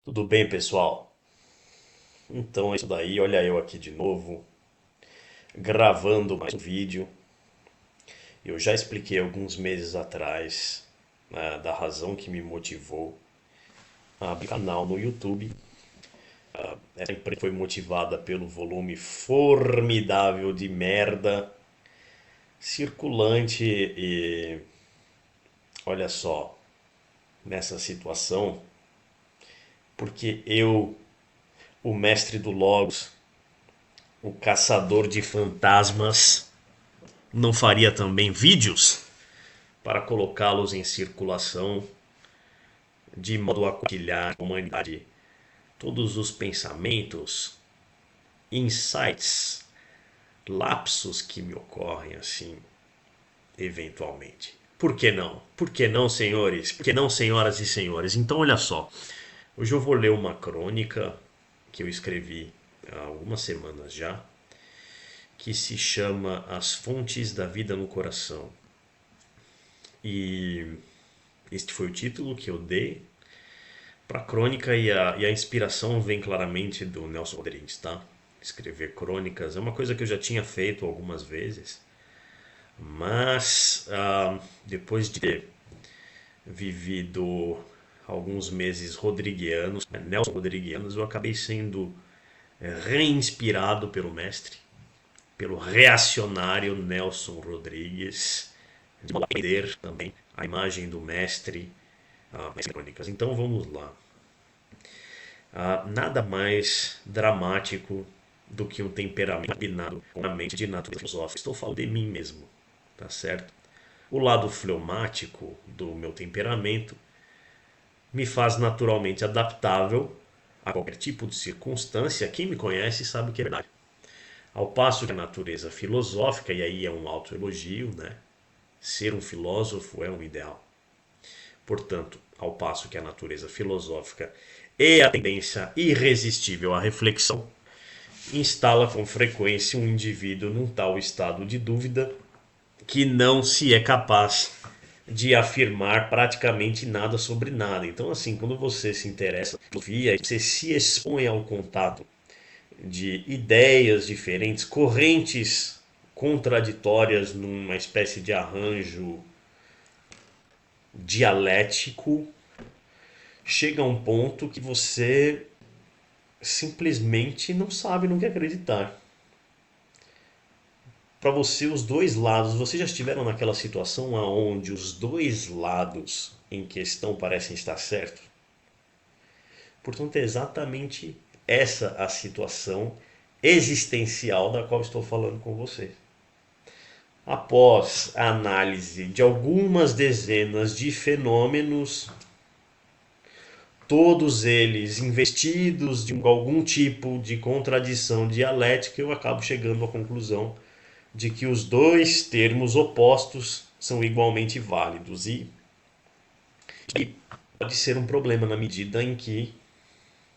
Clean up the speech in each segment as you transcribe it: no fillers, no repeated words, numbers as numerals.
Tudo bem, pessoal? Então é isso daí, olha eu aqui de novo, gravando mais um vídeo. Eu já expliquei alguns meses atrás, da razão que me motivou a abrir canal no YouTube. Essa empresa foi motivada pelo volume formidável de merda circulante e olha só, nessa situação, porque eu, o mestre do Logos, o caçador de fantasmas, não faria também vídeos para colocá-los em circulação de modo a compartilhar com a humanidade todos os pensamentos, insights, lapsos que me ocorrem assim, eventualmente. Por que não? Por que não, senhores? Por que não, senhoras e senhores? Então, olha só. Hoje eu vou ler uma crônica que eu escrevi há algumas semanas já, que se chama As Fontes da Vida no Coração. E este foi o título que eu dei para a crônica e a inspiração vem claramente do Nelson Rodrigues, tá? Escrever crônicas é uma coisa que eu já tinha feito algumas vezes, mas depois de ter vivido alguns meses rodriguianos, Nelson Rodriguianos, eu acabei sendo reinspirado pelo mestre, pelo reacionário Nelson Rodrigues, de entender também a imagem do mestre nas crônicas. Então vamos lá. Nada mais dramático do que um temperamento combinado com a mente de natureza filosófica. Estou falando de mim mesmo, tá certo? O lado fleumático do meu temperamento me faz naturalmente adaptável a qualquer tipo de circunstância. Quem me conhece sabe que é verdade. Ao passo que a natureza filosófica, e aí é um autoelogio, né? Ser um filósofo é um ideal. Portanto, ao passo que a natureza filosófica e a tendência irresistível à reflexão instala com frequência um indivíduo num tal estado de dúvida que não se é capaz de afirmar praticamente nada sobre nada. Então, assim, quando você se interessa por filosofia, você se expõe ao contato de ideias diferentes, correntes contraditórias numa espécie de arranjo dialético, chega a um ponto que você simplesmente não sabe no que acreditar. Para você, os dois lados, vocês já estiveram naquela situação onde os dois lados em questão parecem estar certos? Portanto, é exatamente essa a situação existencial da qual estou falando com vocês. Após a análise de algumas dezenas de fenômenos, todos eles investidos de algum tipo de contradição dialética, eu acabo chegando à conclusão de que os dois termos opostos são igualmente válidos e pode ser um problema na medida em que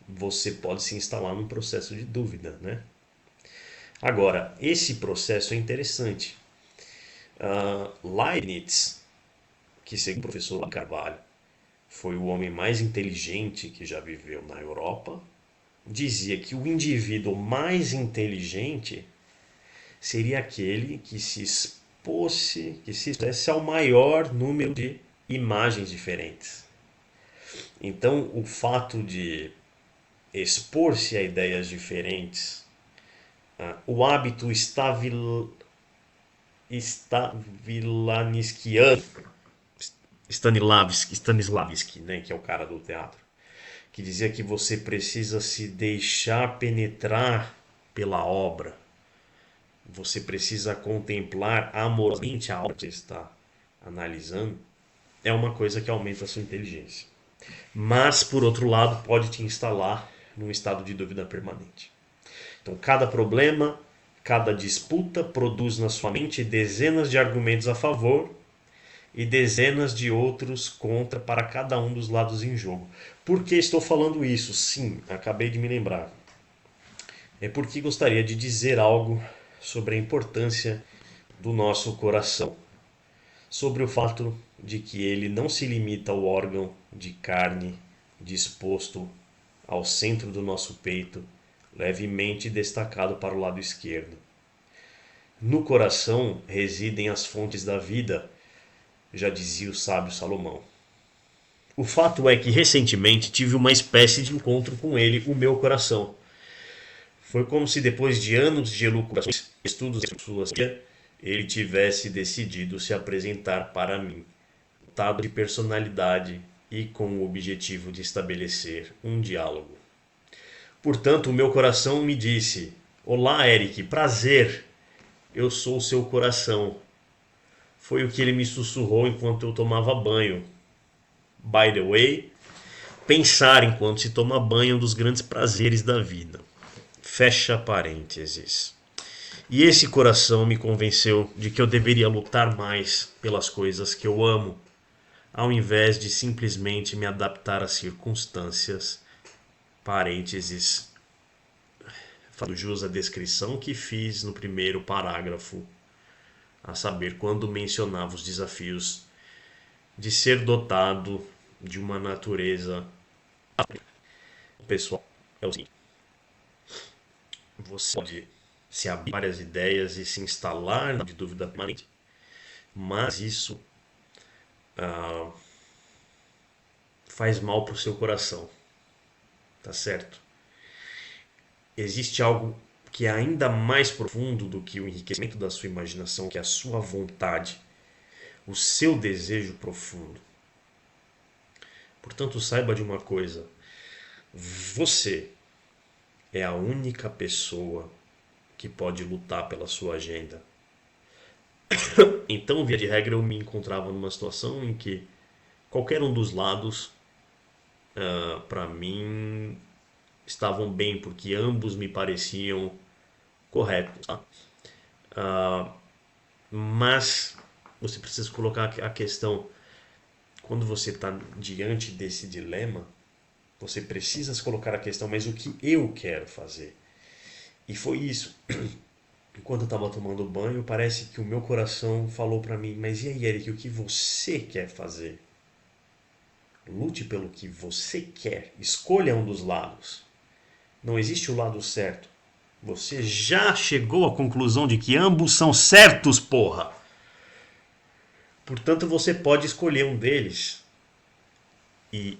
você pode se instalar num processo de dúvida, né? Agora, esse processo é interessante. Leibniz, que segundo o professor Carvalho foi o homem mais inteligente que já viveu na Europa, dizia que o indivíduo mais inteligente seria aquele que se expôsse, que se expôsse ao maior número de imagens diferentes. Então, o fato de expor-se a ideias diferentes, o hábito stavilanskiano, Stanislavski, né, que é o cara do teatro, que dizia que você precisa se deixar penetrar pela obra, você precisa contemplar amorosamente a obra que você está analisando, é uma coisa que aumenta a sua inteligência. Mas, por outro lado, pode te instalar num estado de dúvida permanente. Então, cada problema, cada disputa produz na sua mente dezenas de argumentos a favor e dezenas de outros contra para cada um dos lados em jogo. Por que estou falando isso? Sim, acabei de me lembrar. É porque gostaria de dizer algo sobre a importância do nosso coração, sobre o fato de que ele não se limita ao órgão de carne disposto ao centro do nosso peito, levemente destacado para o lado esquerdo. No coração residem as fontes da vida, já dizia o sábio Salomão. O fato é que recentemente tive uma espécie de encontro com ele, o meu coração. Foi como se depois de anos de elucubrações, estudos em sua vida, ele tivesse decidido se apresentar para mim, dotado de personalidade e com o objetivo de estabelecer um diálogo. Portanto, o meu coração me disse: Olá, Eric, prazer, eu sou o seu coração. Foi o que ele me sussurrou enquanto eu tomava banho. By the way, pensar enquanto se toma banho é um dos grandes prazeres da vida. Fecha parênteses. E esse coração me convenceu de que eu deveria lutar mais pelas coisas que eu amo, ao invés de simplesmente me adaptar às circunstâncias. Parênteses. Falo jus à descrição que fiz no primeiro parágrafo, a saber, quando mencionava os desafios de ser dotado de uma natureza pessoal. É o seguinte: você pode se abrir várias ideias e se instalar de dúvida permanente, mas isso faz mal para o seu coração, tá certo? Existe algo que é ainda mais profundo do que o enriquecimento da sua imaginação, que é a sua vontade, o seu desejo profundo. Portanto, saiba de uma coisa: você é a única pessoa que pode lutar pela sua agenda. Então, via de regra, eu me encontrava numa situação em que qualquer um dos lados, para mim, estavam bem, porque ambos me pareciam corretos. Tá? Mas você precisa colocar a questão: quando você está diante desse dilema, você precisa se colocar a questão, mas o que eu quero fazer? E foi isso. Enquanto eu estava tomando banho, parece que o meu coração falou para mim: mas e aí, Eric, o que você quer fazer? Lute pelo que você quer. Escolha um dos lados. Não existe o lado certo. Você já chegou à conclusão de que ambos são certos, porra! Portanto, você pode escolher um deles. E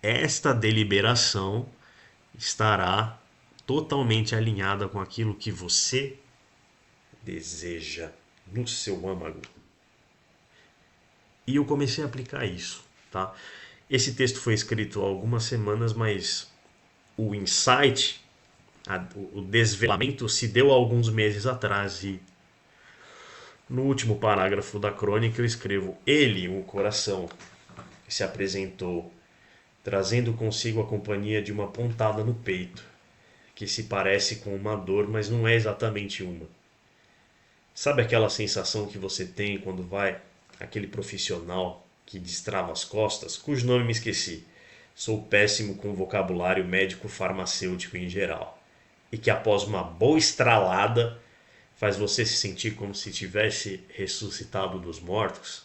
esta deliberação estará totalmente alinhada com aquilo que você deseja no seu âmago. E eu comecei a aplicar isso, tá? Esse texto foi escrito há algumas semanas, mas o insight, o desvelamento se deu há alguns meses atrás. E no último parágrafo da crônica eu escrevo: ele, o coração, se apresentou, trazendo consigo a companhia de uma pontada no peito, que se parece com uma dor, mas não é exatamente uma. Sabe aquela sensação que você tem quando vai aquele profissional que destrava as costas, cujo nome me esqueci? Sou péssimo com vocabulário médico-farmacêutico em geral. E que após uma boa estralada faz você se sentir como se tivesse ressuscitado dos mortos?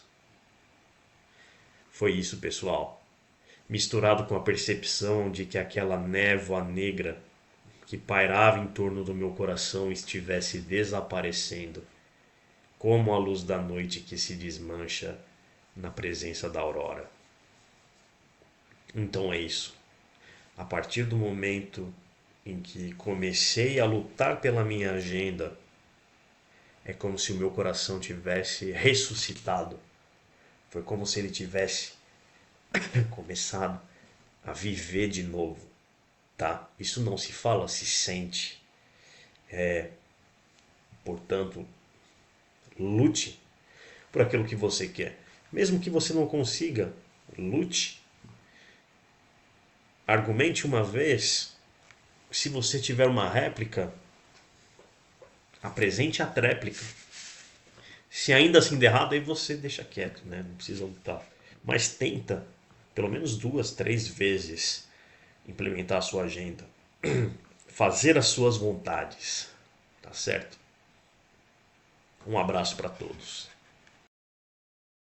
Foi isso, pessoal. Misturado com a percepção de que aquela névoa negra que pairava em torno do meu coração estivesse desaparecendo, como a luz da noite que se desmancha na presença da aurora. Então é isso. A partir do momento em que comecei a lutar pela minha agenda, é como se o meu coração tivesse ressuscitado. Foi como se ele tivesse começado a viver de novo, tá? Isso não se fala, se sente. Portanto, lute por aquilo que você quer. Mesmo que você não consiga, lute. Argumente uma vez. Se você tiver uma réplica, apresente a tréplica. Se ainda assim der errado, aí você deixa quieto, né? Não precisa lutar. Mas tenta, pelo menos 2, 3 vezes, implementar a sua agenda. Fazer as suas vontades. Tá certo? Um abraço para todos.